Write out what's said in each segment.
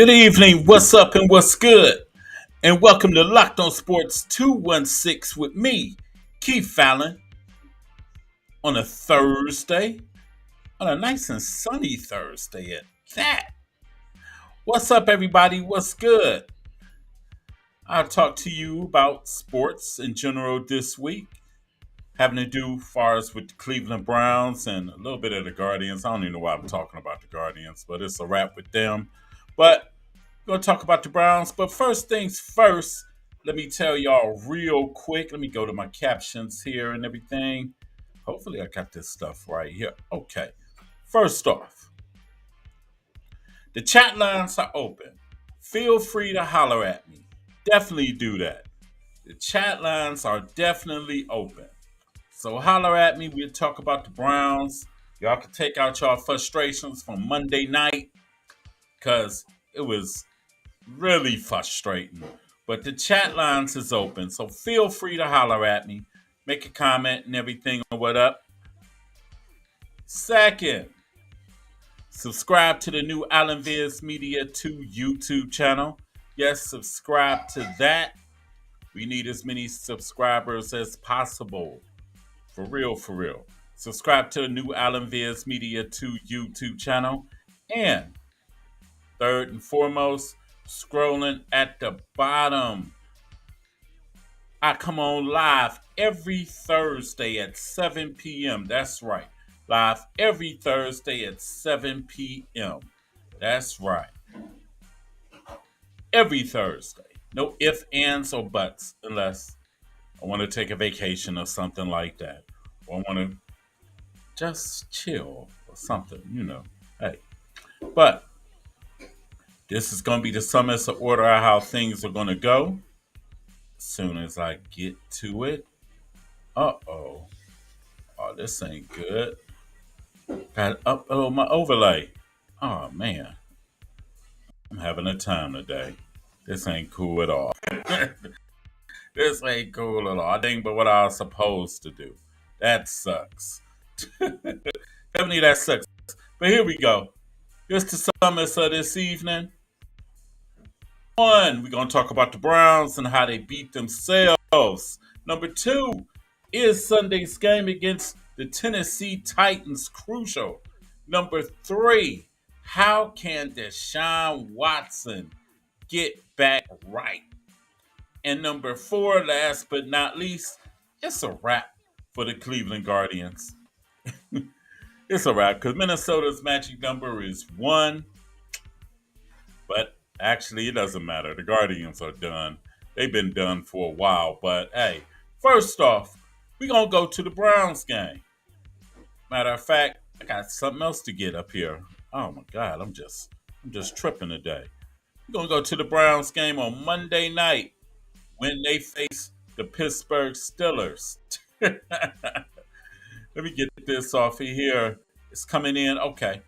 Good evening, what's up and what's good? And welcome to Loc'd On Sports 216 with me, Keith Fallon, on a Thursday, on a nice and sunny Thursday at that. What's up, everybody? What's good? I'll talk to you about sports in general this week, having to do far as with the Cleveland Browns and a little bit of the Guardians. I don't even know why I'm talking about the Guardians, but it's a wrap with them. But we're going to talk about the Browns. But first things first, let me tell y'all real quick. Let me go to my captions here and everything. Hopefully, I got this stuff right here. Okay. First off, the chat lines are open. Feel free to holler at me. Definitely do that. The chat lines are definitely open. So holler at me. We'll talk about the Browns. Y'all can take out y'all frustrations from Monday night because it was really frustrating. But the chat lines is open. So feel free to holler at me. Make a comment and everything on what up. Second, subscribe to the new Alan Viz Media 2 YouTube channel. Yes, subscribe to that. We need as many subscribers as possible. For real, for real. Subscribe to the new Alan Viz Media 2 YouTube channel. And third and foremost, scrolling at the bottom, I come on live every Thursday at 7 p.m. That's right. Live every Thursday at 7 p.m. That's right. Every Thursday. No ifs, ands, or buts, unless I want to take a vacation or something like that. Or I want to just chill or something, Hey. But this is going to be the summits of order of how things are going to go. As soon as I get to it. Uh-oh. Oh, this ain't good. Got to upload my overlay. Oh, man. I'm having a time today. This ain't cool at all. This ain't cool at all. I think but what I was supposed to do. That sucks. Definitely that sucks. But here we go. Here's the summits of this evening. One, we're going to talk about the Browns and how they beat themselves. Number two, is Sunday's game against the Tennessee Titans crucial? Number three, how can Deshaun Watson get back right? And number four, last but not least, it's a wrap for the Cleveland Guardians. It's a wrap because Minnesota's magic number is 1. But actually, it doesn't matter. The Guardians are done. They've been done for a while. But hey, first off, we're going to go to the Browns game. Matter of fact, I got something else to get up here. Oh my God, I'm just tripping today. We're going to go to the Browns game on Monday night when they face the Pittsburgh Steelers. Let me get this off of here. It's coming in. Okay.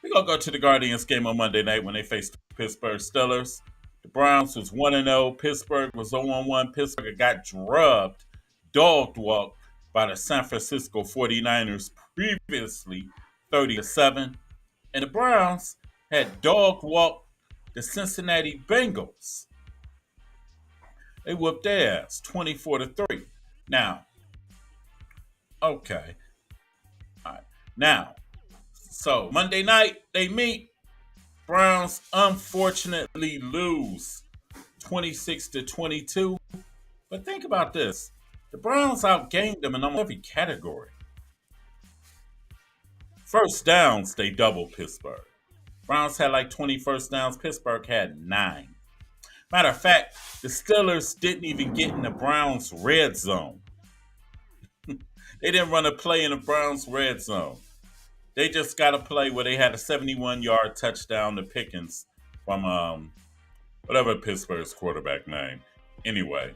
We're going to go to the Guardians game on Monday night when they face the Pittsburgh Steelers. The Browns was 1-0. Pittsburgh was 0-1. Pittsburgh got drubbed, dog walked by the San Francisco 49ers previously 30-7. And the Browns had dog walked the Cincinnati Bengals. They whooped their ass 24-3. Now, okay. All right. Now, so Monday night they meet. Browns unfortunately lose 26-22. But think about this. The Browns outgained them in almost every category. First downs, they doubled Pittsburgh. Browns had like 20 first downs. Pittsburgh had 9. Matter of fact, the Steelers didn't even get in the Browns' red zone. They didn't run a play in the Browns' red zone. They just got a play where they had a 71-yard touchdown to Pickens from whatever Pittsburgh's quarterback name. Anyway,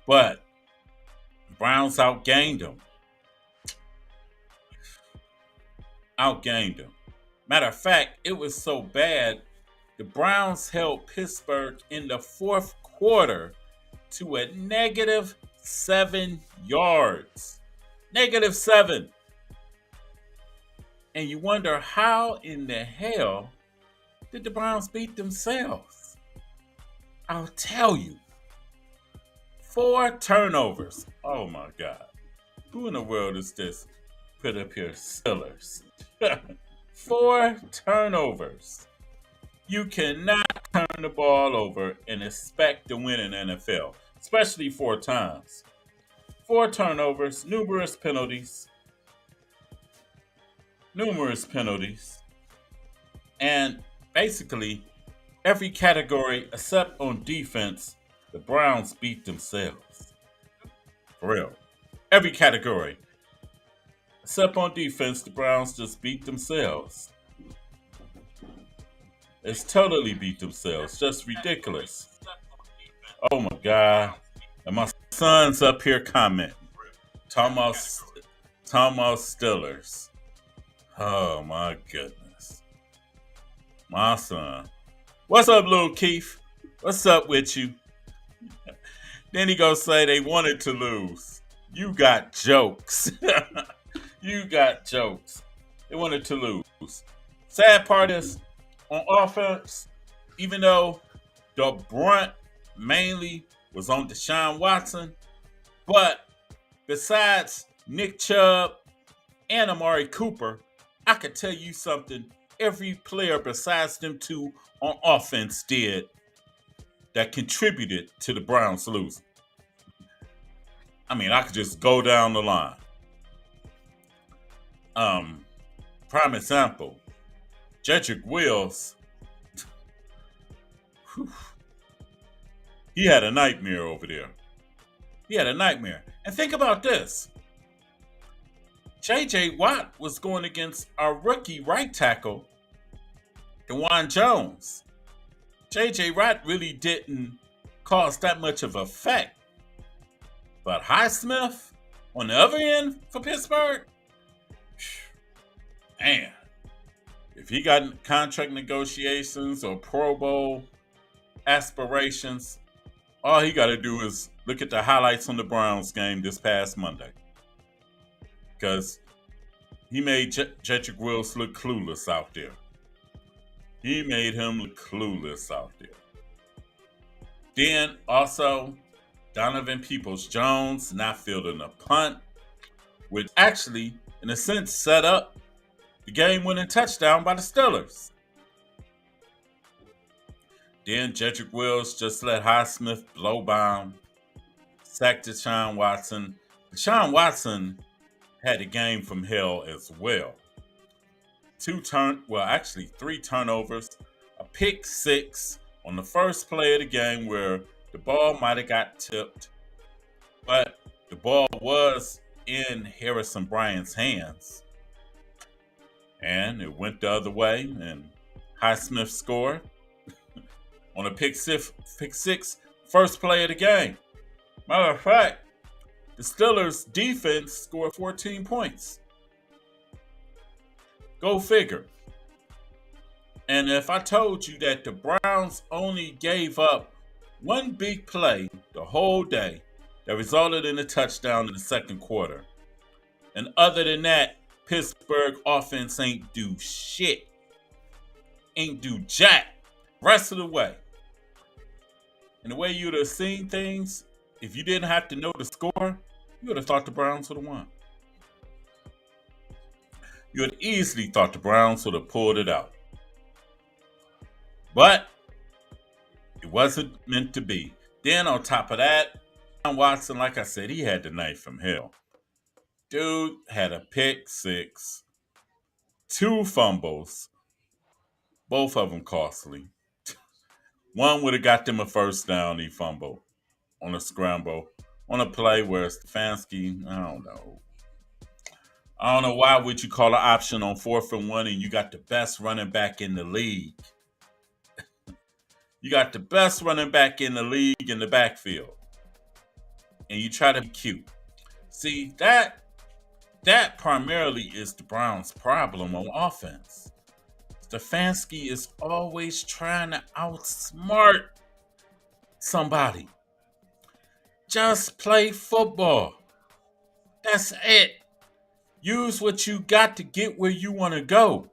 but Browns outgained them. Matter of fact, it was so bad, the Browns held Pittsburgh in the fourth quarter to a -7 yards. -7. And you wonder how in the hell did the Browns beat themselves? I'll tell you. 4 turnovers. Oh my God. Who in the world is this? Put up here, Steelers. 4 turnovers. You cannot turn the ball over and expect to win in the NFL, especially 4 times. 4 turnovers, numerous penalties, and basically every category except on defense, the Browns beat themselves. For real. Every category. Except on defense, the Browns just beat themselves. It's totally beat themselves. Just ridiculous. Oh my God. And my son's up here commenting. Talking about Steelers. Oh my goodness. My son. What's up, little Keith? What's up with you? Then he gonna say they wanted to lose. You got jokes. You got jokes. They wanted to lose. Sad part is, on offense, even though the brunt mainly was on Deshaun Watson, but besides Nick Chubb and Amari Cooper, I could tell you something every player besides them two on offense did that contributed to the Browns losing. I mean, I could just go down the line. Prime example, Jedrick Wills. He had a nightmare over there. He had a nightmare. And think about this. J.J. Watt was going against our rookie right tackle, DeJuan Jones. J.J. Watt really didn't cause that much of an effect. But Highsmith, on the other end for Pittsburgh, man, if he got contract negotiations or Pro Bowl aspirations, all he got to do is look at the highlights on the Browns game this past Monday. Because he made Jedrick Wills look clueless out there. He made him look clueless out there. Then also, Donovan Peoples-Jones not fielding a punt, which actually, in a sense, set up the game-winning touchdown by the Steelers. Then Jedrick Wills just let Highsmith blow by him, sacked Deshaun Watson. Deshaun Watson had a game from hell as well. 3 turnovers, a pick 6 on the first play of the game where the ball might have got tipped, but the ball was in Harrison Bryant's hands. And it went the other way, and Highsmith scored on a pick six, first play of the game. Matter of fact, the Steelers' defense scored 14 points. Go figure. And if I told you that the Browns only gave up one big play the whole day that resulted in a touchdown in the second quarter, and other than that, Pittsburgh offense ain't do shit. Ain't do jack. Rest of the way. And the way you would have seen things, if you didn't have to know the score, you would have thought the Browns would have won. You would easily thought the Browns would have pulled it out. But it wasn't meant to be. Then on top of that, Watson, like I said, he had the night from hell. Dude had a pick 6, 2 fumbles, both of them costly. One would have got them a first down, he fumbled on a scramble, on a play where Stefanski, I don't know why would you call an option on 4th and 1 and you got the best running back in the league. You got the best running back in the league in the backfield. And you try to be cute. See, that primarily is the Browns' problem on offense. Stefanski is always trying to outsmart somebody. Just play football. That's it. Use what you got to get where you want to go.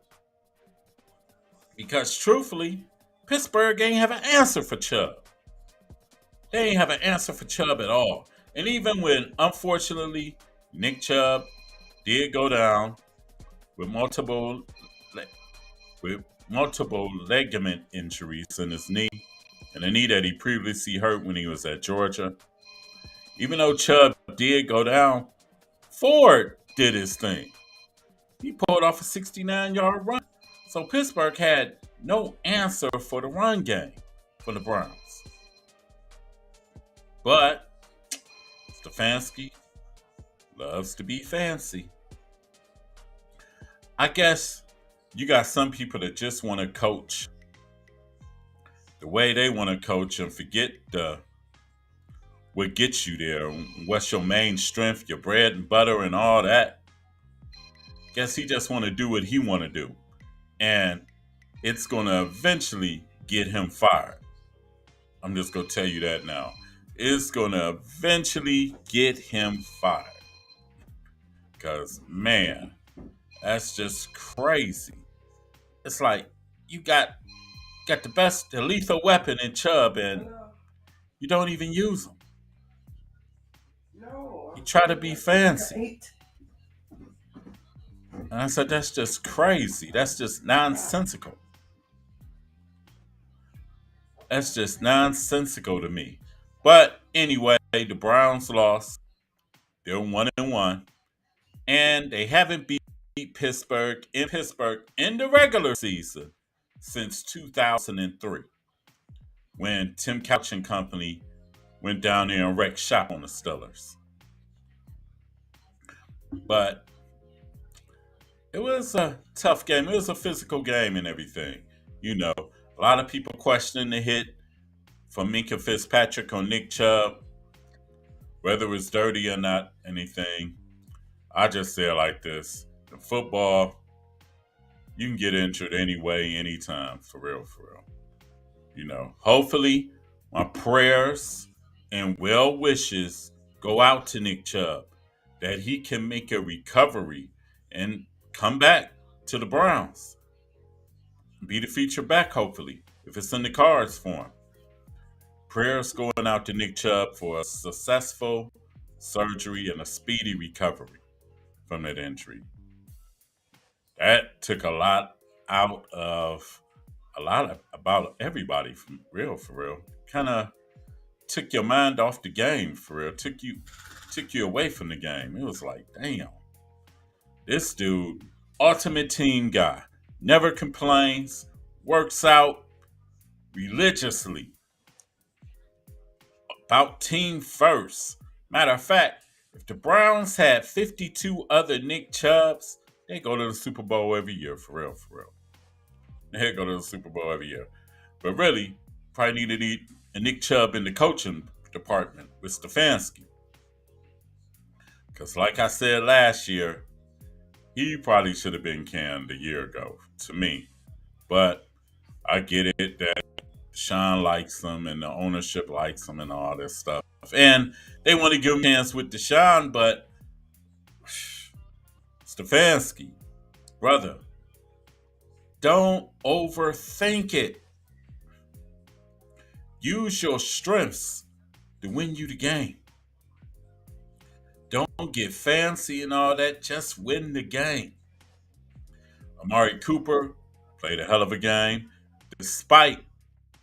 Because truthfully, Pittsburgh ain't have an answer for Chubb. They ain't have an answer for Chubb at all. And even when, unfortunately, Nick Chubb did go down with with multiple ligament injuries in his knee, and a knee that he previously hurt when he was at Georgia. Even though Chubb did go down, Ford did his thing. He pulled off a 69-yard run. So Pittsburgh had no answer for the run game for the Browns. But Stefanski loves to be fancy. I guess you got some people that just want to coach the way they want to coach and forget what gets you there, what's your main strength, your bread and butter, and all that. Guess he just want to do what he want to do, and it's going to eventually get him fired. I'm just going to tell you that now. It's going to eventually get him fired. Because, man, that's just crazy. It's like you got the lethal weapon in Chubb, and you don't even use him. You try to be fancy. And I said, that's just crazy. That's just nonsensical. That's just nonsensical to me. But anyway, the Browns lost. They're 1-1. And they haven't beat Pittsburgh in the regular season since 2003, when Tim Couch and company went down there and wrecked shop on the Steelers. But it was a tough game. It was a physical game and everything. You know, a lot of people questioning the hit from Minka Fitzpatrick on Nick Chubb, whether it was dirty or not, anything. I just say it like this. In football, you can get injured anyway, anytime, for real, for real. You know, hopefully my prayers and well wishes go out to Nick Chubb that he can make a recovery and come back to the Browns. Be the feature back, hopefully, if it's in the cards for him. Prayers going out to Nick Chubb for a successful surgery and a speedy recovery from that injury. That took a lot out of about everybody for real. Kind of took your mind off the game for real. Took you away from the game. It was like, damn, this dude, ultimate team guy, never complains, works out religiously about team first. Matter of fact, if the Browns had 52 other Nick Chubbs, they go to the Super Bowl every year, for real, for real. They go to the Super Bowl every year. But really, probably needed a Nick Chubb in the coaching department with Stefanski. Because like I said last year, he probably should have been canned a year ago, to me. But I get it that Sean likes him and the ownership likes him and all this stuff. And they want to give him a chance with Deshaun, but Stefanski, brother, don't overthink it. Use your strengths to win you the game. Don't get fancy and all that. Just win the game. Amari Cooper played a hell of a game, despite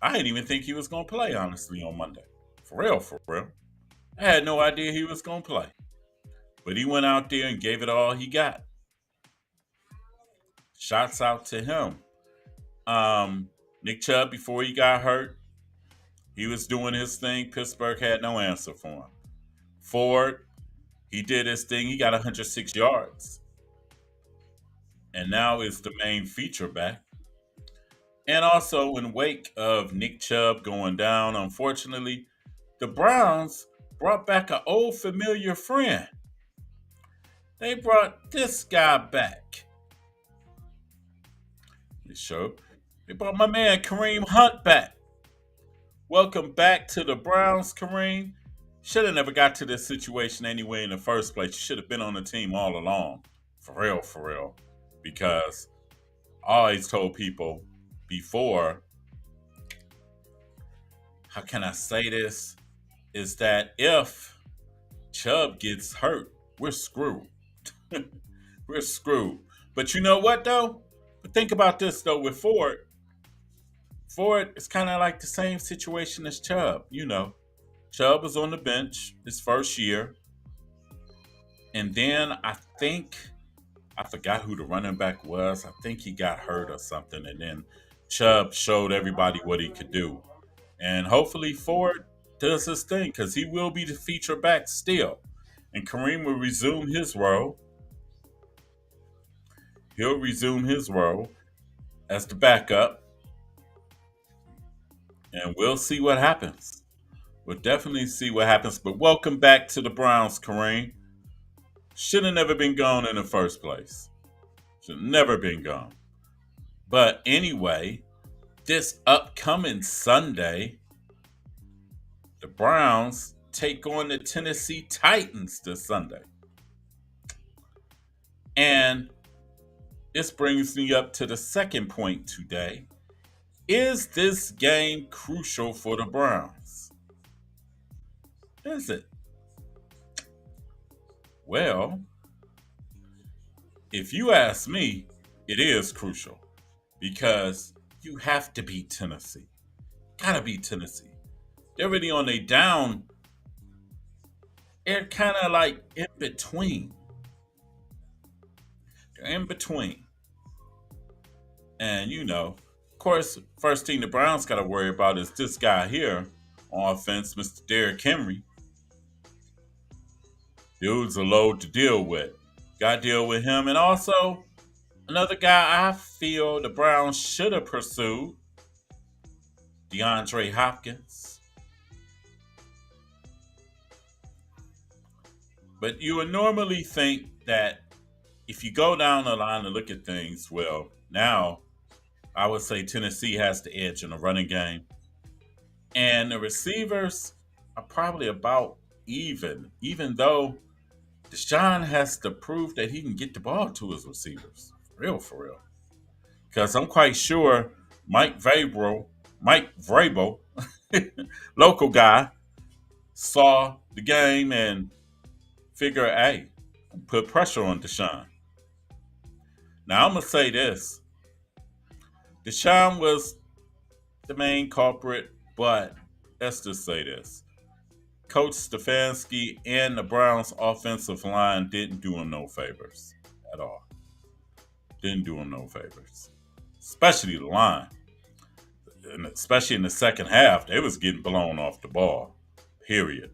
I didn't even think he was going to play, honestly, on Monday. For real, for real. I had no idea he was going to play. But he went out there and gave it all he got. Shots out to him. Nick Chubb, before he got hurt, he was doing his thing. Pittsburgh had no answer for him. Ford, he did his thing. He got 106 yards. And now is the main feature back. And also, in wake of Nick Chubb going down, unfortunately, the Browns brought back an old familiar friend. They brought this guy back. They brought my man Kareem Hunt back. Welcome back to the Browns, Kareem. Should have never got to this situation anyway in the first place. You should have been on the team all along. For real, for real. Because I always told people, before, how can I say this? Is that if Chubb gets hurt, we're screwed. We're screwed. But you know what though? But think about this though with Ford. Ford is kind of like the same situation as Chubb. Chubb was on the bench his first year, and then I forgot who the running back was. I think he got hurt or something, and then Chubb showed everybody what he could do. And hopefully Ford does his thing because he will be the feature back still. And Kareem will resume his role. He'll resume his role as the backup, and we'll see what happens. We'll definitely see what happens. But welcome back to the Browns, Kareem. Should have never been gone in the first place. Should have never been gone. But anyway, this upcoming Sunday, the Browns take on the Tennessee Titans this Sunday. And this brings me up to the second point today. Is this game crucial for the Browns? Is it? Well, if you ask me, it is crucial because you have to beat Tennessee. Gotta beat Tennessee. They're really on a down. They're kind of like in between. They're in between. And of course, first thing the Browns got to worry about is this guy here on offense, Mr. Derrick Henry. Dude's a load to deal with. Got to deal with him. And also, another guy I feel the Browns should have pursued, DeAndre Hopkins. But you would normally think that if you go down the line and look at things, well, now I would say Tennessee has the edge in the running game. And the receivers are probably about even though Deshaun has to prove that he can get the ball to his receivers. For real. Because I'm quite sure Mike Vrabel, local guy, saw the game and figured, hey, put pressure on Deshaun. Now I'm going to say this. Deshaun was the main culprit, but let's just say this. Coach Stefanski and the Browns offensive line didn't do him no favors at all. Didn't do him no favors. Especially the line. And especially in the second half, they was getting blown off the ball. Period.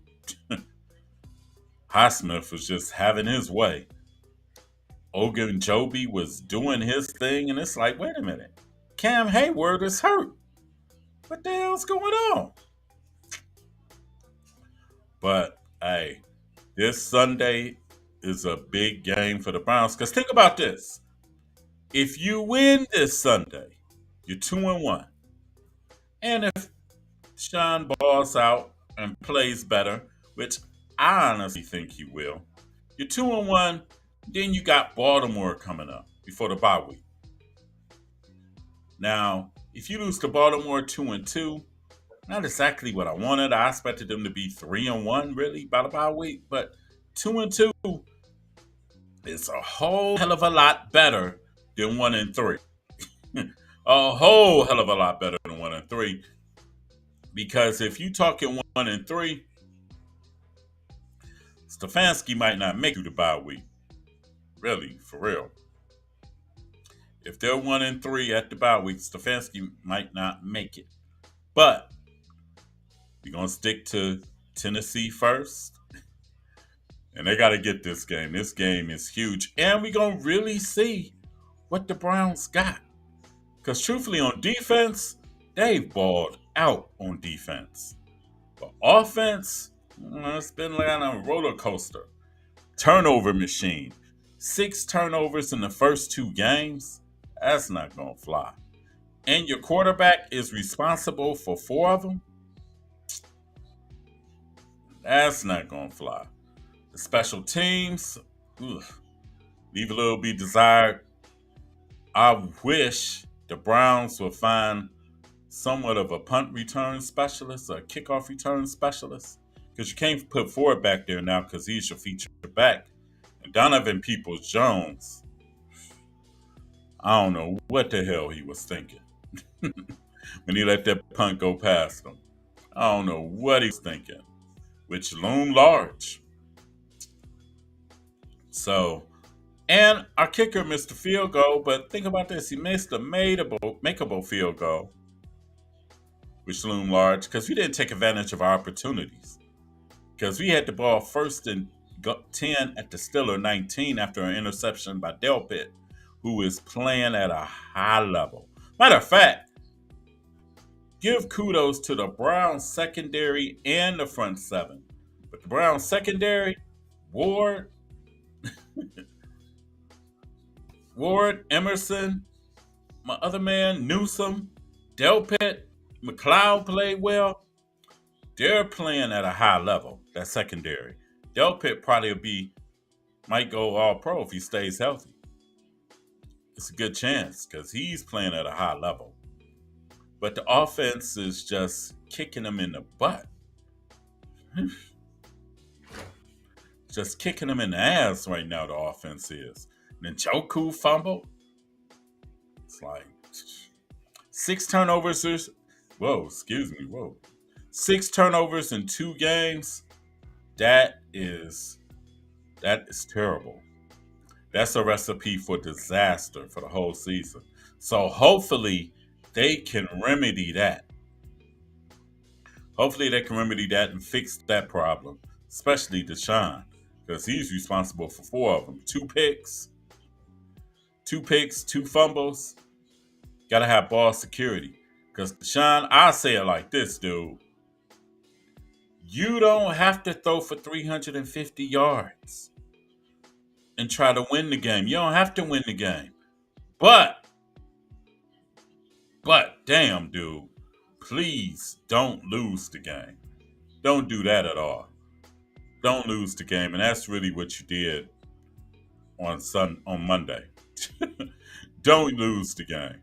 Highsmith was just having his way. Ogunjobi was doing his thing, and it's like, wait a minute. Cam Hayward is hurt. What the hell's going on? But, hey, this Sunday is a big game for the Browns. Because think about this. If you win this Sunday, you're 2-1. And if Sean balls out and plays better, which I honestly think he will, you're 2-1. Then you got Baltimore coming up before the bye week. Now, if you lose to Baltimore 2-2, not exactly what I wanted. I expected them to be 3-1 really by the bye week, but 2-2 is a whole hell of a lot better than 1-3. A whole hell of a lot better than 1-3. Because if you talking 1-3, Stefanski might not make you the bye week. Really, for real. If they're 1-3 at the bye week, Stefanski might not make it. But we're going to stick to Tennessee first. And they got to get this game. This game is huge. And we're going to really see what the Browns got. Because truthfully, on defense, they've balled out on defense. But offense, it's been like a roller coaster. Turnover machine. 6 turnovers in the first 2 games. That's not going to fly. And your quarterback is responsible for 4 of them. That's not going to fly. The special teams, leave a little bit desired. I wish the Browns will find somewhat of a punt return specialist, a kickoff return specialist, because you can't put Ford back there now because he's your feature back. And Donovan Peoples-Jones, I don't know what the hell he was thinking when he let that punt go past him. I don't know what he was thinking, which loomed large. So, and our kicker missed a field goal, but think about this: he missed a makeable field goal, which loomed large because we didn't take advantage of our opportunities. Because we had the ball first and 10 at the Steeler 19 after an interception by Delpit, who is playing at a high level. Matter of fact, give kudos to the Browns secondary and the front seven. But the Browns secondary, Ward, Emerson, my other man, Newsom, Delpit, McLeod played well. They're playing at a high level, that secondary. Delpit probably might go all pro if he stays healthy. It's a good chance because he's playing at a high level. But the offense is just kicking them in the butt. Just kicking them in the ass right now, the offense is. And then Joku fumbled. It's like 6 turnovers. Whoa. 6 turnovers in 2 games. That is terrible. That's a recipe for disaster for the whole season. So hopefully they can remedy that. Hopefully they can remedy that and fix that problem, especially Deshaun, because he's responsible for 4 of them. 2 picks, 2 fumbles. Got to have ball security. Because Deshaun, I say it like this, dude. You don't have to throw for 350 yards and try to win the game. You don't have to win the game. But damn, dude, please don't lose the game. Don't do that at all. Don't lose the game. And that's really what you did on Monday. Don't lose the game.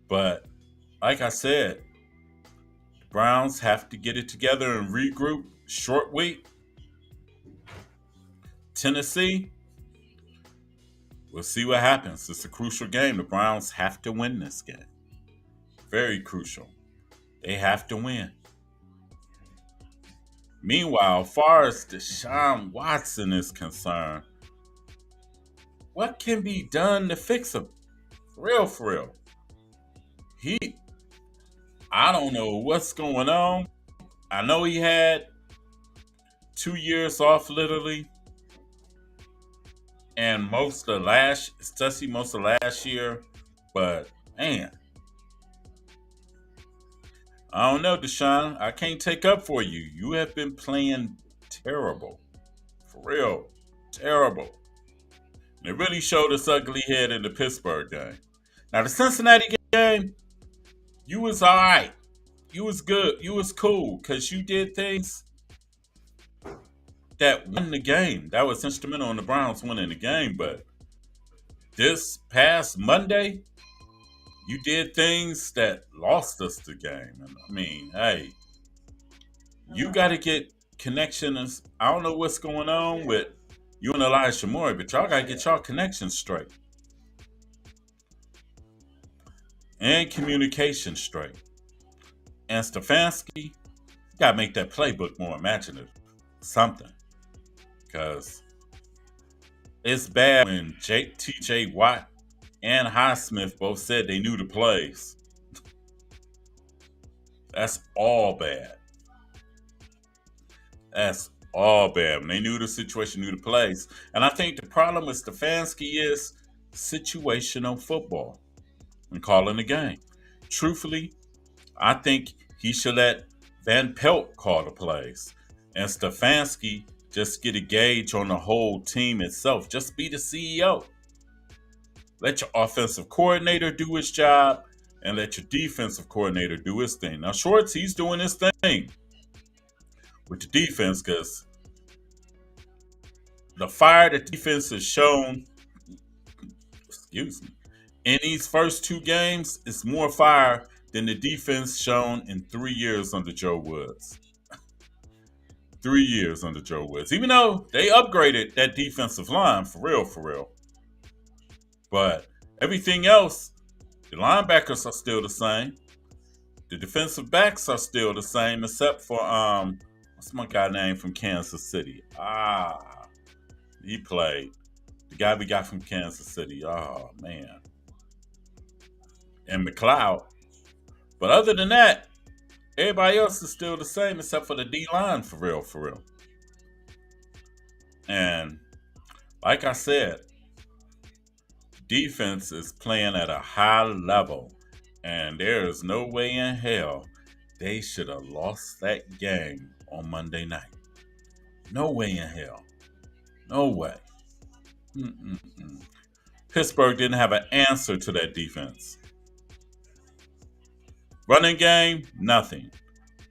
But like I said, the Browns have to get it together and regroup. Short week. Tennessee, we'll see what happens. It's a crucial game. The Browns have to win this game. Very crucial. They have to win. Meanwhile, as far as Deshaun Watson is concerned, what can be done to fix him? For real. I don't know what's going on. I know he had 2 years off, literally. And most of last year, but man, I don't know, Deshaun. I can't take up for you. You have been playing terrible, for real, terrible. And it really showed its ugly head in the Pittsburgh game. Now the Cincinnati game, you was all right. You was good. You was cool because you did things that won the game. That was instrumental in the Browns winning the game. But this past Monday, you did things that lost us the game. And I mean, hey, you got to get connections. I don't know what's going on with you and Elijah Moore, but y'all got to get y'all connections straight. And communication straight. And Stefanski, got to make that playbook more imaginative. Something. Because it's bad when T.J. Watt and Highsmith both said they knew the plays. That's all bad. That's all bad. When they knew the situation, knew the plays. And I think the problem with Stefanski is situational football and calling the game. Truthfully, I think he should let Van Pelt call the plays. And Stefanski just get a gauge on the whole team itself. Just be the CEO. Let your offensive coordinator do his job and let your defensive coordinator do his thing. Now, Schwartz, he's doing his thing with the defense because the fire that defense has shown, In these first two games, it's more fire than the defense shown in 3 years under Joe Woods. 3 years under Joe Woods. Even though they upgraded that defensive line for real. But everything else, the linebackers are still the same. The defensive backs are still the same, except for what's my guy name from Kansas City? He played. The guy we got from Kansas City. Oh man. And McLeod. But other than that, everybody else is still the same except for the D line for real. And like I said, defense is playing at a high level. And there is no way in hell they should have lost that game on Monday night. No way in hell. No way. Mm-mm-mm. Pittsburgh didn't have an answer to that defense. Running game, nothing.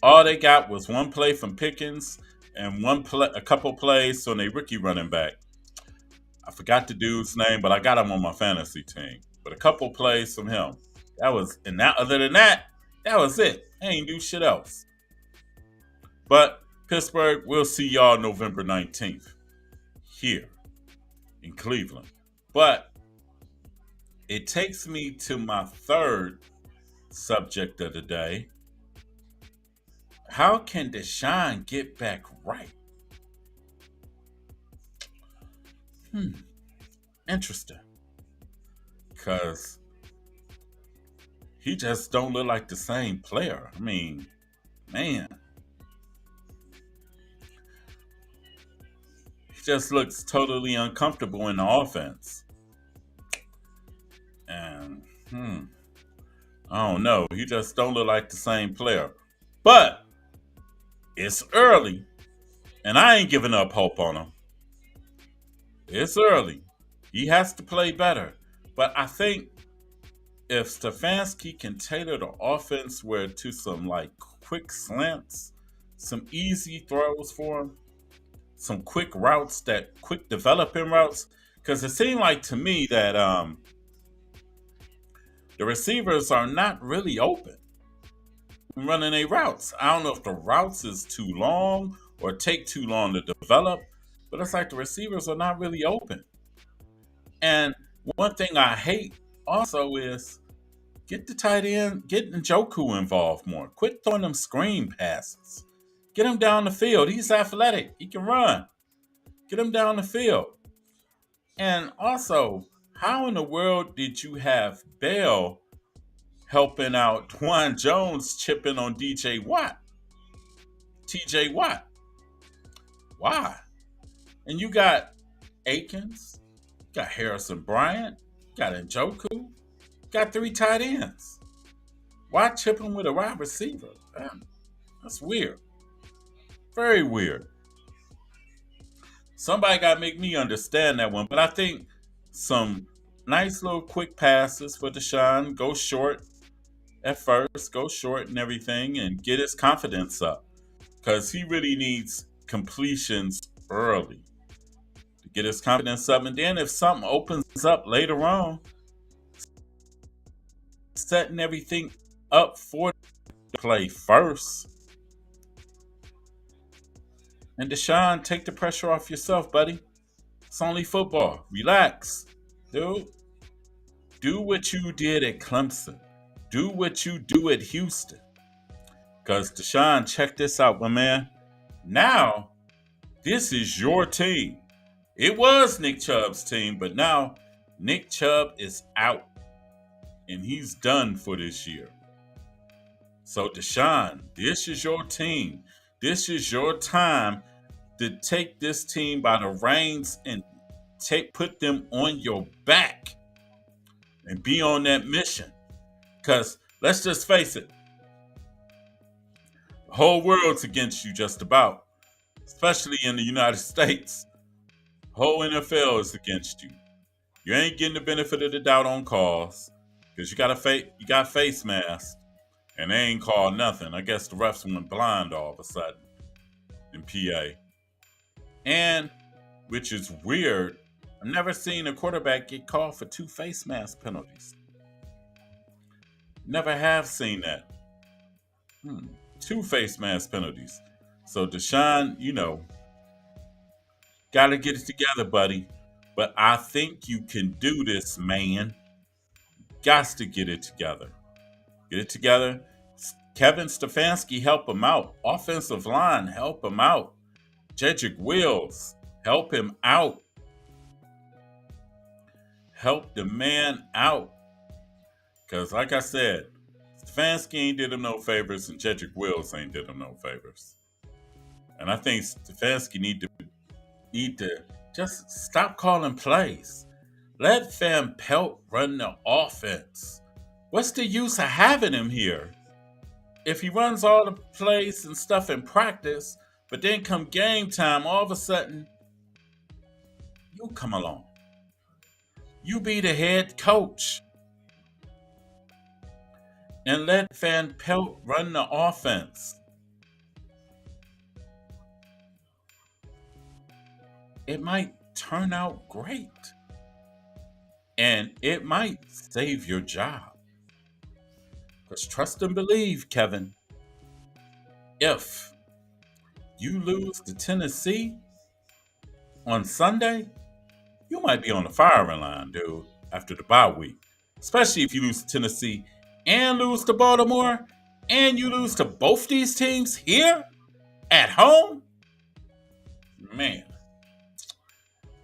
All they got was one play from Pickens and a couple plays on a rookie running back. I forgot the dude's name, but I got him on my fantasy team. But a couple plays from him. Other than that, that was it. They ain't do shit else. But Pittsburgh, we'll see y'all November 19th here in Cleveland. But it takes me to my third subject of the day. How can Deshaun get back right? Interesting. Because he just don't look like the same player. I mean, man. He just looks totally uncomfortable in the offense. And, I don't know. He just don't look like the same player. But it's early, and I ain't giving up hope on him. It's early. He has to play better. But I think if Stefanski can tailor the offense to some like quick slants, some easy throws for him, some quick routes, quick developing routes, because it seemed like to me that the receivers are not really open running their routes. I don't know if the routes is too long or take too long to develop, but it's like the receivers are not really open. And one thing I hate also is get the tight end, get Njoku involved more. Quit throwing them screen passes. Get him down the field. He's athletic. He can run. Get him down the field. And also, how in the world did you have Bell helping out Dwan Jones chipping on TJ Watt? Why? And you got Akins, got Harrison Bryant, got Njoku, got 3 tight ends. Why chip him with a wide receiver? That's weird. Very weird. Somebody got to make me understand that one. But I think some nice little quick passes for Deshaun. Go short at first. Go short and everything. And get his confidence up. Because he really needs completions early. To get his confidence up. And then if something opens up later on, setting everything up for the play first. And Deshaun, take the pressure off yourself, buddy. It's only football. Relax. Dude, do what you did at Clemson. Do what you do at Houston. Because Deshaun, check this out, my man. Now, this is your team. It was Nick Chubb's team, but now Nick Chubb is out. And he's done for this year. So, Deshaun, this is your team. This is your time to take this team by the reins and put them on your back and be on that mission. Because let's just face it, the whole world's against you just about, especially in the United States. The whole NFL is against you. You ain't getting the benefit of the doubt on calls because you got face masks. And they ain't called nothing. I guess the refs went blind all of a sudden in PA. And, which is weird, I've never seen a quarterback get called for two face mask penalties. Never have seen that. Hmm. Two face mask penalties. So Deshaun, got to get it together, buddy. But I think you can do this, man. Got to get it together. Get it together. Kevin Stefanski, help him out. Offensive line, help him out. Jedrick Wills, help him out. Help the man out. Because, like I said, Stefanski ain't did him no favors, and Jedrick Wills ain't did him no favors. And I think Stefanski need to just stop calling plays. Let Van Pelt run the offense. What's the use of having him here? If he runs all the plays and stuff in practice, but then come game time, all of a sudden, you come along. You be the head coach. And let Van Pelt run the offense. It might turn out great. And it might save your job. Because trust and believe, Kevin, if you lose to Tennessee on Sunday, you might be on the firing line, dude, after the bye week. Especially if you lose to Tennessee and lose to Baltimore, and you lose to both these teams here at home. Man.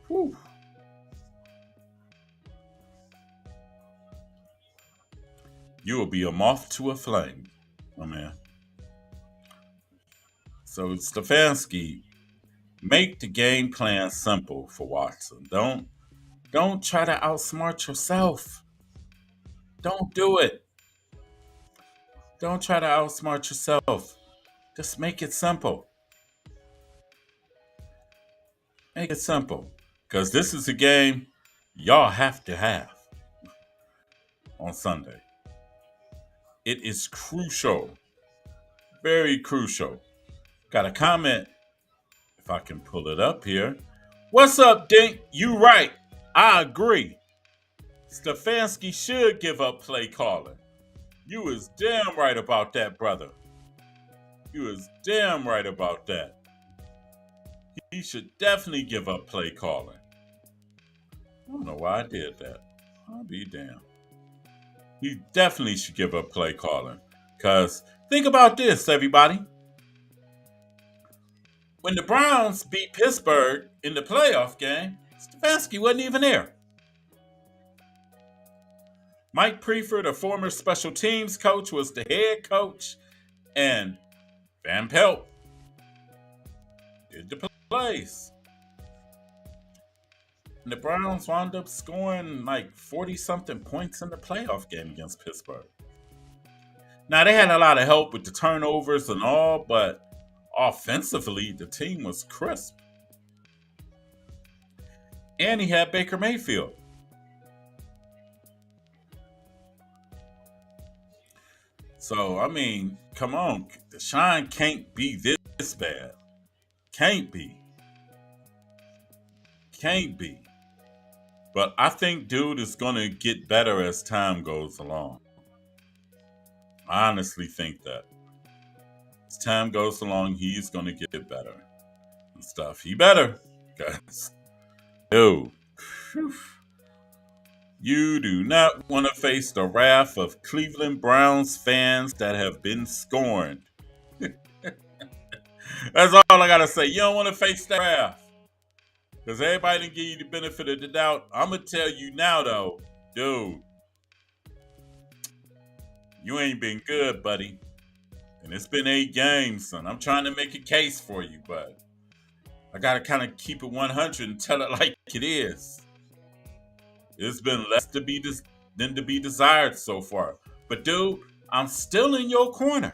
Whew. You will be a moth to a flame, my man. So Stefanski, make the game plan simple for Watson. Don't try to outsmart yourself. Don't do it. Don't try to outsmart yourself. Just make it simple. Make it simple. Because this is a game y'all have to have on Sunday. It is crucial. Very crucial. Got a comment, if I can pull it up here. What's up, Dink? You right. I agree. Stefanski should give up play calling. You is damn right about that, brother. You is damn right about that. He should definitely give up play calling. I don't know why I did that. I'll be damned. He definitely should give up play calling. Because think about this, everybody. When the Browns beat Pittsburgh in the playoff game, Stefanski wasn't even there. Mike Preifert, a former special teams coach, was the head coach, and Van Pelt did the plays. And the Browns wound up scoring like 40-something points in the playoff game against Pittsburgh. Now, they had a lot of help with the turnovers and all, but offensively, the team was crisp. And he had Baker Mayfield. So, I mean, come on. Deshaun can't be this bad. Can't be. Can't be. But I think dude is going to get better as time goes along. I honestly think that. As time goes along, he's going to get better and stuff. He better. Guys. Dude. Whew. You do not want to face the wrath of Cleveland Browns fans that have been scorned. That's all I got to say. You don't want to face that wrath. Because everybody didn't give you the benefit of the doubt. I'm going to tell you now, though, dude, you ain't been good, buddy. And it's been 8 games, son. I'm trying to make a case for you, but I got to kind of keep it 100 and tell it like it is. It's been less than to be desired so far. But, dude, I'm still in your corner.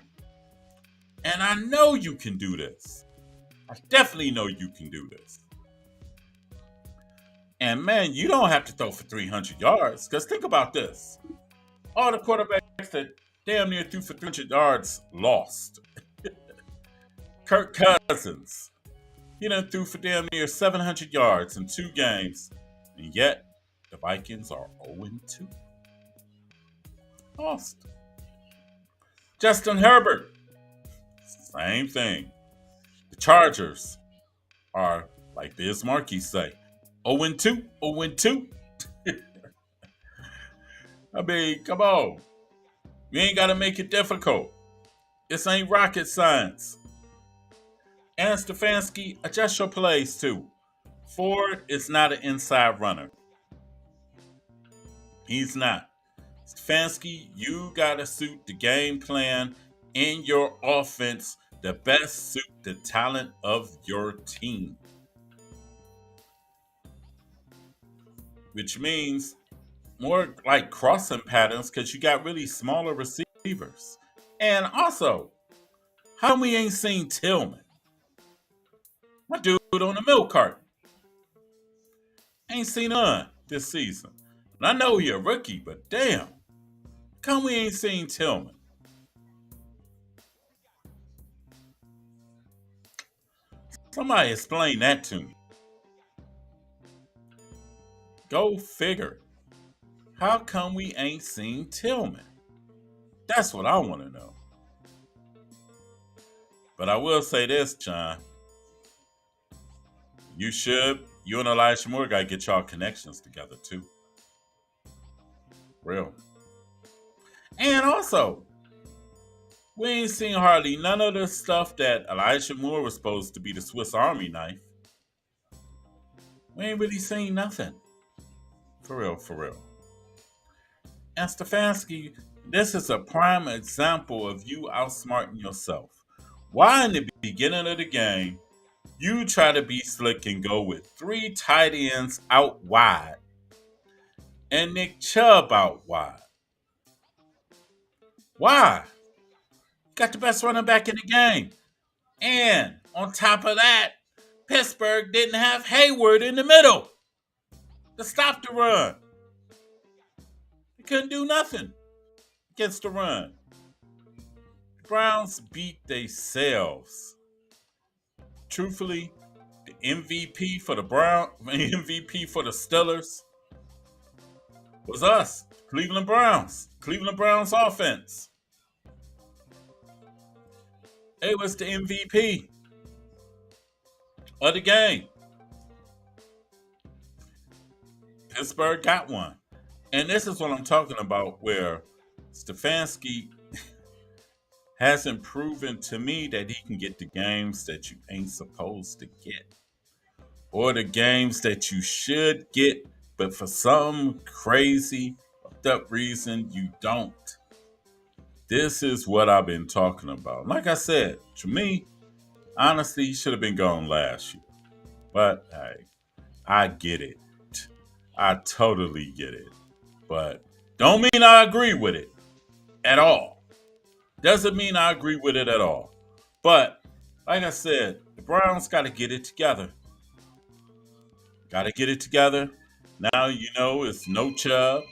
And I know you can do this. I definitely know you can do this. And, man, you don't have to throw for 300 yards. Because think about this. All the quarterbacks that damn near threw for 300 yards lost. Kirk Cousins. He done threw for damn near 700 yards in 2 games. And yet, the Vikings are 0-2. Lost. Justin Herbert, same thing. The Chargers are, like Biz Markie say, 0-2, 0-2. I mean, come on. You ain't got to make it difficult. This ain't rocket science. And Stefanski, adjust your plays too. Ford is not an inside runner. He's not. Stefanski, you got to suit the game plan in your offense the best suit the talent of your team. Which means more like crossing patterns because you got really smaller receivers. And also, how come we ain't seen Tillman? My dude on the milk carton. Ain't seen none this season. And I know he a rookie, but damn, how come we ain't seen Tillman? Somebody explain that to me. Go figure. How come we ain't seen Tillman? That's what I want to know. But I will say this, John. You and Elijah Moore got to get y'all connections together too. Real. And also, we ain't seen hardly none of the stuff that Elijah Moore was supposed to be the Swiss Army knife. We ain't really seen nothing. For real, for real. And Stefanski, this is a prime example of you outsmarting yourself. Why in the beginning of the game, you try to be slick and go with 3 tight ends out wide and Nick Chubb out wide? Why? Got the best running back in the game. And on top of that, Pittsburgh didn't have Hayward in the middle to stop the run. They couldn't do nothing against the run. The Browns beat themselves. Truthfully, the MVP for the Steelers was us, Cleveland Browns. Cleveland Browns offense. It was the MVP of the game. Pittsburgh got one. And this is what I'm talking about, where Stefanski hasn't proven to me that he can get the games that you ain't supposed to get. Or the games that you should get, but for some crazy fucked up reason you don't. This is what I've been talking about. Like I said, to me, honestly, he should have been gone last year. But hey, I get it. I totally get it. But don't mean I agree with it at all. Doesn't mean I agree with it at all. But like I said, the Browns got to get it together. Got to get it together. Now you know it's no Chubb.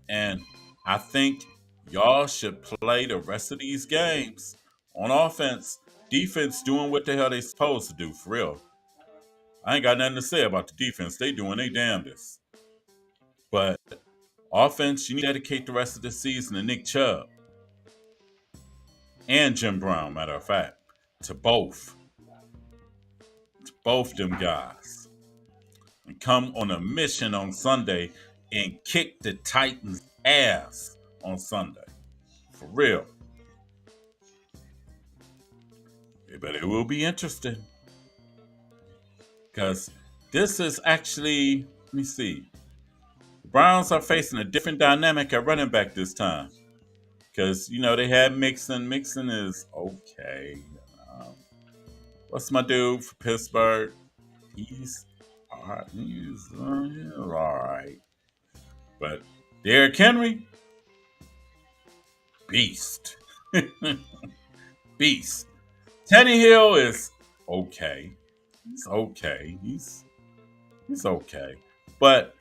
And I think y'all should play the rest of these games on offense. Defense doing what the hell they supposed to do, for real. I ain't got nothing to say about the defense. They doing their damnedest. But offense, you need to dedicate the rest of the season to Nick Chubb. And Jim Brown, matter of fact. To both. To both them guys. And come on a mission on Sunday and kick the Titans' ass on Sunday. For real. But it will be interesting. Because this is actually, let me see. The Browns are facing a different dynamic at running back this time. Because, you know, they had Mixon. Mixon is okay. What's my dude for Pittsburgh? He's all right. He's all right. But Derrick Henry, beast. Beast. Tannehill is okay. He's okay. He's okay. But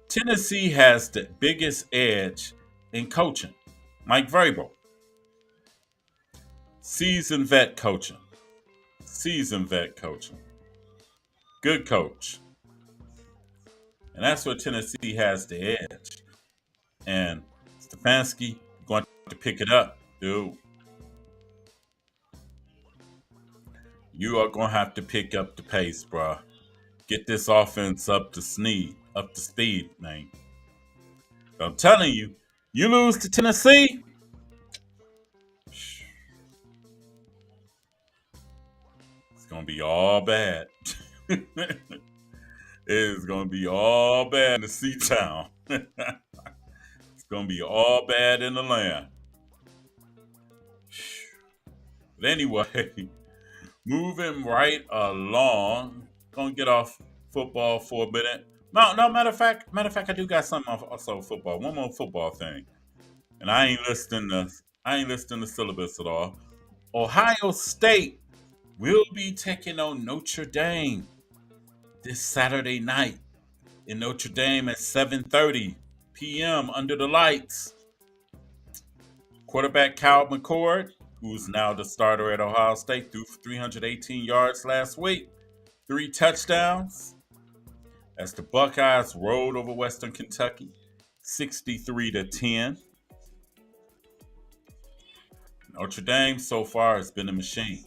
Tennessee has the biggest edge in coaching. Mike Vrabel. Seasoned vet coaching. Good coach. And that's where Tennessee has the edge. And Stefanski going to pick it up. Dude, you are going to have to pick up the pace, bro. Get this offense up to speed, man. I'm telling you, you lose to Tennessee, it's gonna be all bad. It's gonna be all bad in the sea town. It's gonna be all bad in the land. But anyway, moving right along. Gonna get off football for a minute. No, no. Matter of fact, I do got something off also football. One more football thing, and I ain't listing the syllabus at all. Ohio State will be taking on Notre Dame this Saturday night in Notre Dame at 7:30 p.m. under the lights. Quarterback Kyle McCord, who's now the starter at Ohio State, threw for 318 yards last week, 3 touchdowns, as the Buckeyes rolled over Western Kentucky, 63-10. Notre Dame so far has been a machine,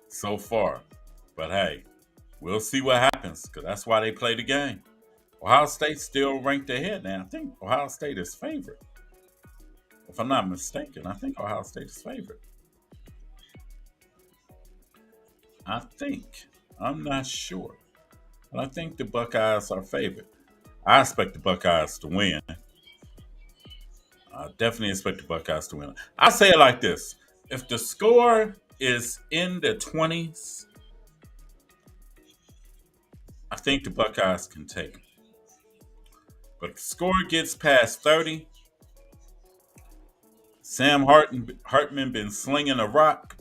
so far. But hey, we'll see what happens because that's why they play the game. Ohio State's still ranked ahead now. I think Ohio State is favored. If I'm not mistaken, I think Ohio State is favored. I think. I'm not sure. But I think the Buckeyes are favored. I expect the Buckeyes to win. I definitely expect the Buckeyes to win. I say it like this. If the score is in the 20s, I think the Buckeyes can take it. But if the score gets past 30, Sam Hartman been slinging a rock.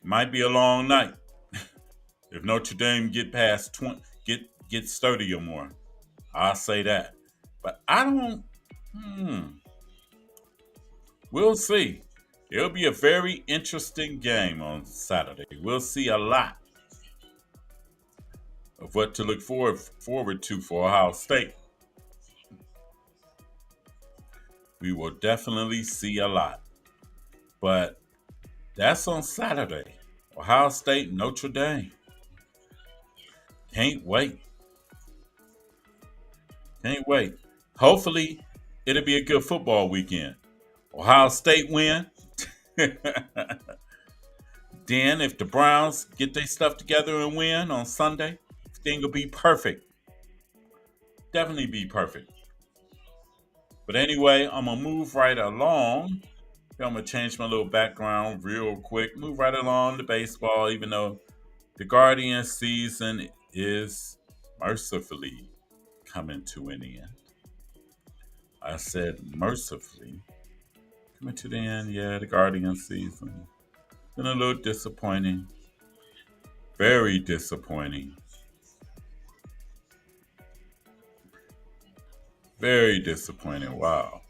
Might be a long night. If Notre Dame get past 20, gets 30 or more, I'll say that. But I don't. We'll see. It'll be a very interesting game on Saturday. We'll see a lot of what to look forward to for Ohio State. We will definitely see a lot. But that's on Saturday. Ohio State, Notre Dame. Can't wait. Can't wait. Hopefully, it'll be a good football weekend. Ohio State win. Then, if the Browns get their stuff together and win on Sunday, everything will be perfect. Definitely be perfect. But anyway, I'm going to move right along. I'm going to change my little background real quick. Move right along to baseball, even though the Guardians season is mercifully coming to an end. I said mercifully coming to the end. Yeah, the Guardians season. Been a little disappointing. Very disappointing. Very disappointing. Wow.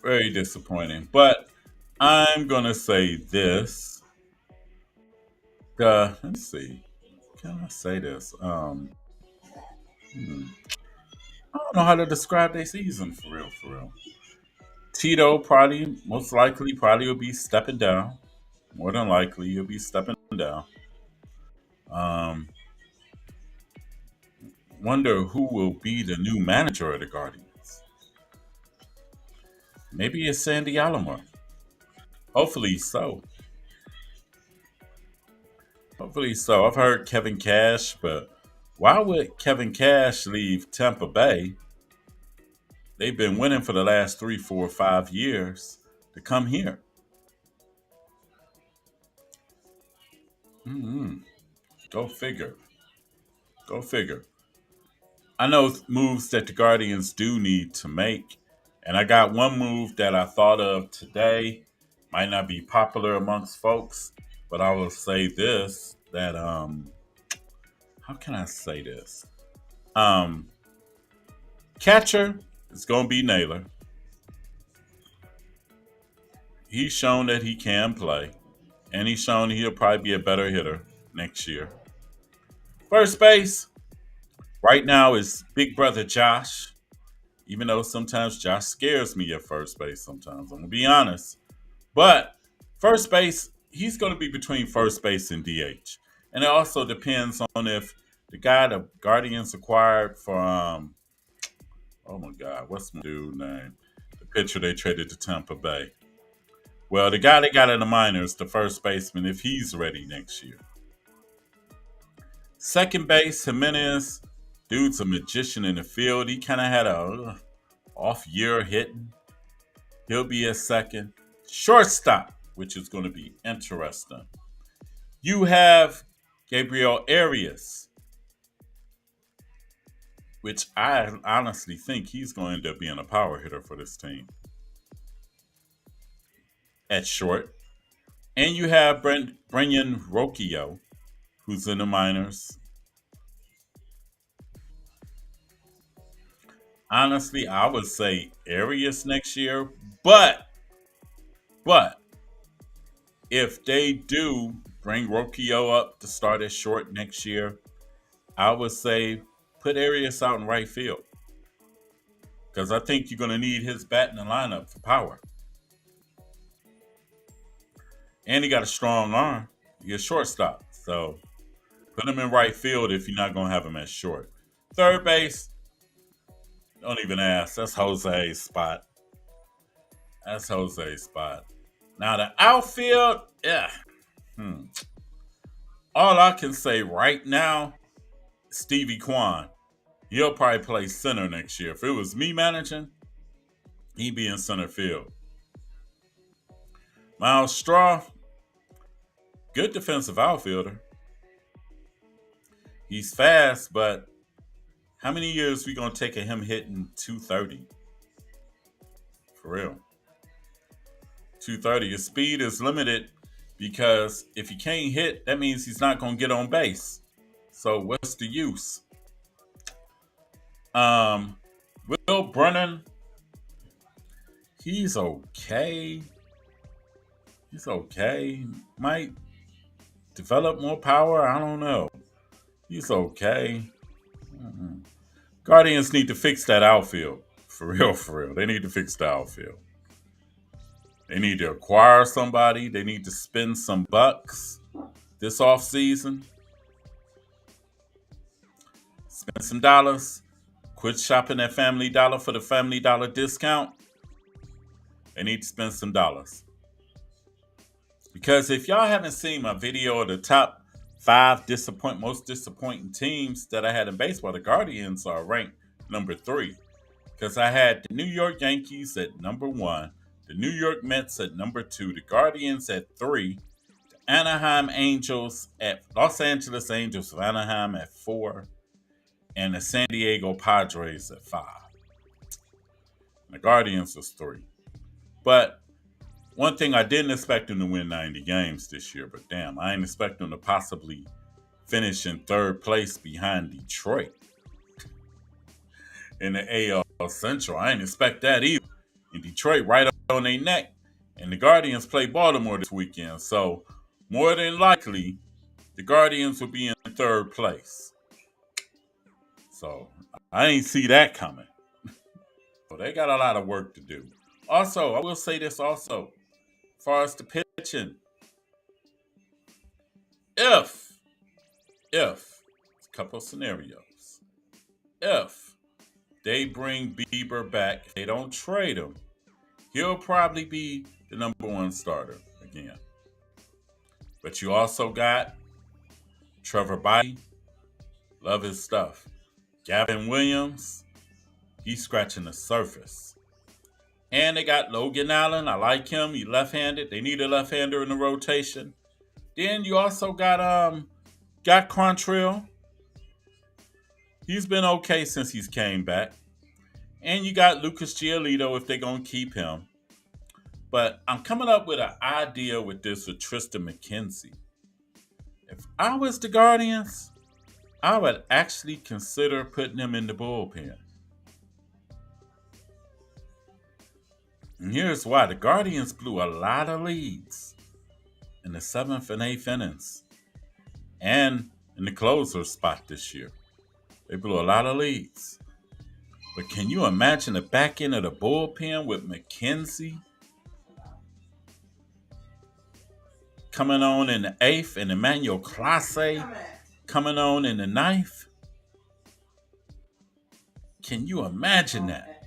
Very disappointing. But I'm going to say this. Let's see. Can I say this? I don't know how to describe their season for real, for real. Tito probably, most likely, probably will be stepping down. More than likely, he'll be stepping down. Um, Wonder who will be the new manager of the Guardians. Maybe it's Sandy Alomar. Hopefully so. Hopefully so. I've heard Kevin Cash, but why would Kevin Cash leave Tampa Bay? They've been winning for the last 3, 4, 5 years to come here. Mm-hmm. Go figure. Go figure. I know moves that the Guardians do need to make. And I got one move that I thought of today. Might not be popular amongst folks, but I will say this that how can I say this? Catcher is gonna be Naylor. He's shown that he can play. And he's shown he'll probably be a better hitter next year. First base, right now is Big Brother Josh, even though sometimes Josh scares me at first base sometimes. I'm going to be honest. But first base, he's going to be between first base and DH. And it also depends on if the guy the Guardians acquired from, oh my God, what's my dude name? The pitcher they traded to Tampa Bay. Well, the guy they got in the minors, the first baseman, if he's ready next year. Second base, Jimenez, dude's a magician in the field. He kind of had a off year hitting. He'll be a second. Shortstop, which is going to be interesting. You have Gabriel Arias, which I honestly think he's going to end up being a power hitter for this team at short. And you have Brenyan Rocchio, who's in the minors. Honestly, I would say Arias next year, but if they do bring Rocchio up to start at short next year, I would say put Arias out in right field because I think you're going to need his bat in the lineup for power. And he got a strong arm. He's a shortstop, so put him in right field if you're not going to have him at short. Third base, don't even ask. That's Jose's spot. That's Jose's spot. Now the outfield, yeah. All I can say right now, Stevie Kwan. He'll probably play center next year. If it was me managing, he'd be in center field. Miles Straw, good defensive outfielder. He's fast, but how many years we gonna take of him hitting 230? For real. 230. His speed is limited because if he can't hit, that means he's not gonna get on base. So what's the use? Will Brennan, he's okay. He's okay. Might develop more power. I don't know. He's okay. Guardians need to fix that outfield. For real, for real. They need to fix the outfield. They need to acquire somebody. They need to spend some bucks this offseason. Spend some dollars. Quit shopping at Family Dollar for the Family Dollar discount. They need to spend some dollars. Because if y'all haven't seen my video of the top 5 most disappointing teams that I had in baseball, the Guardians are ranked number 3. Because I had the New York Yankees at number 1, the New York Mets at number 2, the Guardians at 3, the Anaheim Angels at Los Angeles Angels of Anaheim at 4, and the San Diego Padres at 5. The Guardians was 3. But one thing, I didn't expect them to win 90 games this year, but damn, I didn't expect them to possibly finish in third place behind Detroit in the AL Central. I didn't expect that either. And Detroit right up on their neck. And the Guardians play Baltimore this weekend. So more than likely, the Guardians will be in third place. So I didn't see that coming. So they got a lot of work to do. Also, I will say this also. As far as the pitching, if a couple of scenarios, if they bring Bieber back, if they don't trade him, he'll probably be the number 1 starter again. But you also got Trevor Body, love his stuff. Gavin Williams, he's scratching the surface. And they got Logan Allen. I like him. He's left-handed. They need a left-hander in the rotation. Then you also got Quantrill. He's been okay since he's came back. And you got Lucas Giolito if they're going to keep him. But I'm coming up with an idea with this with Tristan McKenzie. If I was the Guardians, I would actually consider putting him in the bullpen. And here's why. The Guardians blew a lot of leads in the 7th and 8th innings. and in the closer spot this year. They blew a lot of leads. But can you imagine the back end of the bullpen with McKenzie coming on in the eighth and Emmanuel Clase coming on in the ninth? Can you imagine that?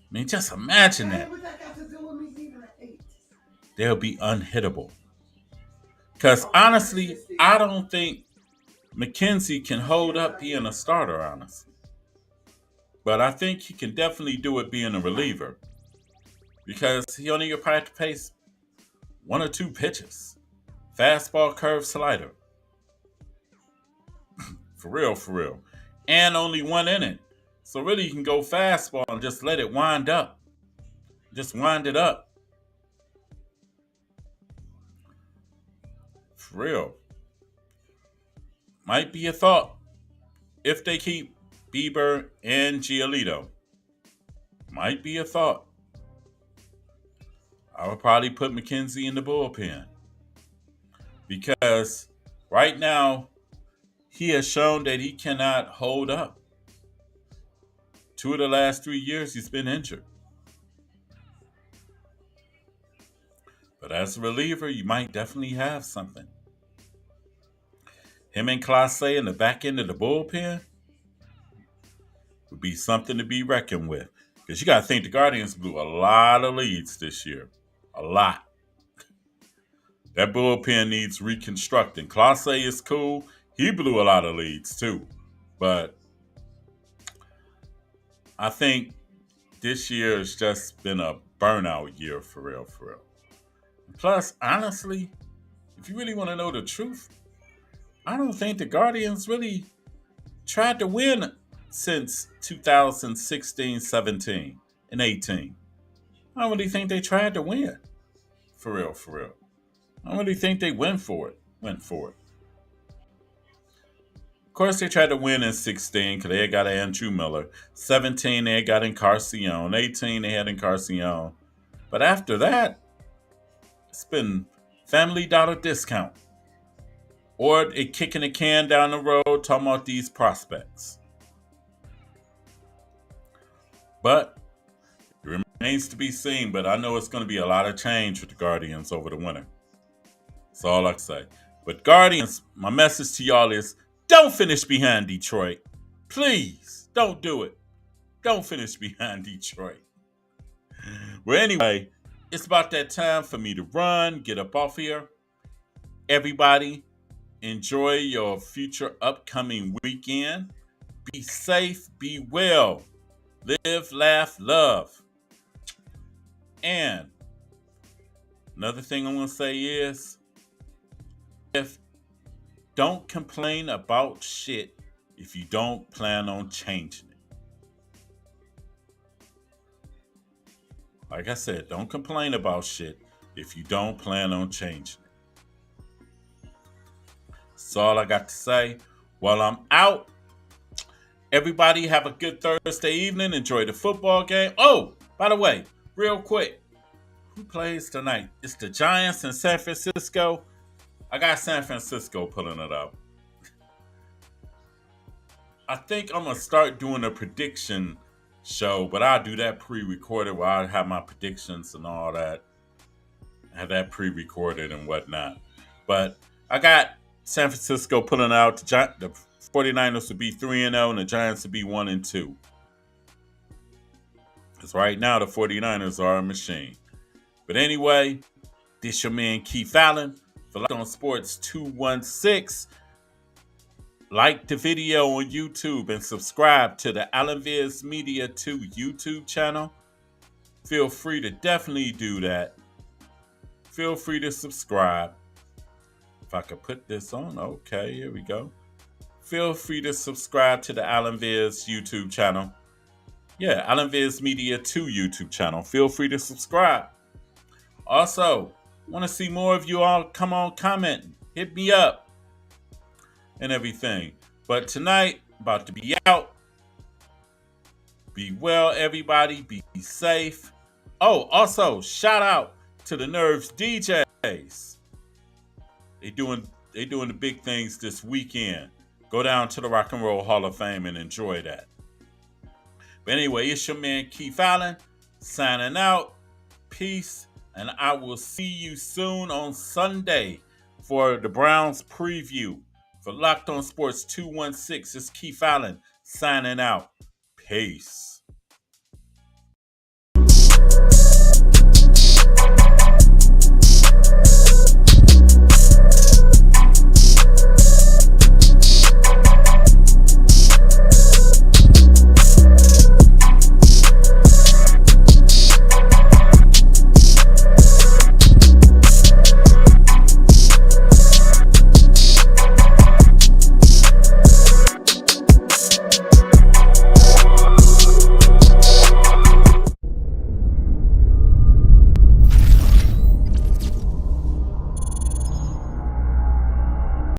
I mean, just imagine that. They'll be unhittable. Because honestly, I don't think McKenzie can hold up being a starter, honestly. But I think he can definitely do it being a reliever. Because he only probably have to pace one or two pitches. Fastball, curve, slider. For real, for real. And only one inning. So really you can go fastball and just let it wind up. Just wind it up. For real. Might be a thought if they keep Bieber and Giolito. Might be a thought. I would probably put McKenzie in the bullpen. Because right now, he has shown that he cannot hold up. 2 of the last 3 years, he's been injured. But as a reliever, you might definitely have something. Him and Clase in the back end of the bullpen would be something to be reckoned with. Because you got to think the Guardians blew a lot of leads this year. A lot. That bullpen needs reconstructing. Clase is cool. He blew a lot of leads too. But I think this year has just been a burnout year for real, for real. Plus, honestly, if you really want to know the truth, I don't think the Guardians really tried to win since 2016, 17, and 18. I don't really think they tried to win. For real, for real. I don't really think they went for it. Of course, they tried to win in 16 because they had got Andrew Miller. 17, they had got Encarnacion. 18, they had Encarnacion. But after that, it's been Family Dollar discount. Or they kicking the can down the road talking about these prospects. But it remains to be seen. But I know it's going to be a lot of change with the Guardians over the winter. That's all I can say. But Guardians, my message to y'all is don't finish behind Detroit. Please, don't do it. Don't finish behind Detroit. Well, anyway, it's about that time for me to run, get up off here. Everybody, enjoy your future upcoming weekend. Be safe, be well. Live, laugh, love. And another thing I'm going to say is, don't complain about shit if you don't plan on changing it. Like I said, don't complain about shit if you don't plan on changing it. That's all I got to say. While I'm out, everybody have a good Thursday evening. Enjoy the football game. Oh, by the way, real quick, who plays tonight? It's the Giants in San Francisco. I got San Francisco pulling it out. I think I'm going to start doing a prediction show, but I'll do that pre-recorded where I have my predictions and all that. I have that pre-recorded and whatnot. But I got San Francisco pulling out. The 49ers would be 3-0 and the Giants would be 1-2. Because right now the 49ers are a machine. But anyway, this your man Keith Allen for Loc'd On Sports 216. Like the video on YouTube and subscribe to the Allen Viz Media 2 YouTube channel. Feel free to definitely do that. Feel free to subscribe. If I could put this on, okay, here we go. Feel free to subscribe to the Allen Viz YouTube channel. Yeah, Allen Viz Media 2 YouTube channel. Feel free to subscribe. Also, want to see more of you all? Come on, comment. Hit me up. And everything. But tonight, about to be out. Be well, everybody. Be safe. Oh, also, shout out to the Nerves DJ. days. They doing the big things this weekend. Go down to the Rock and Roll Hall of Fame and enjoy that. But anyway, it's your man Keith Allen signing out. Peace, and I will see you soon on Sunday for the Browns preview. For Locked On Sports 216, it's Keith Allen signing out. Peace.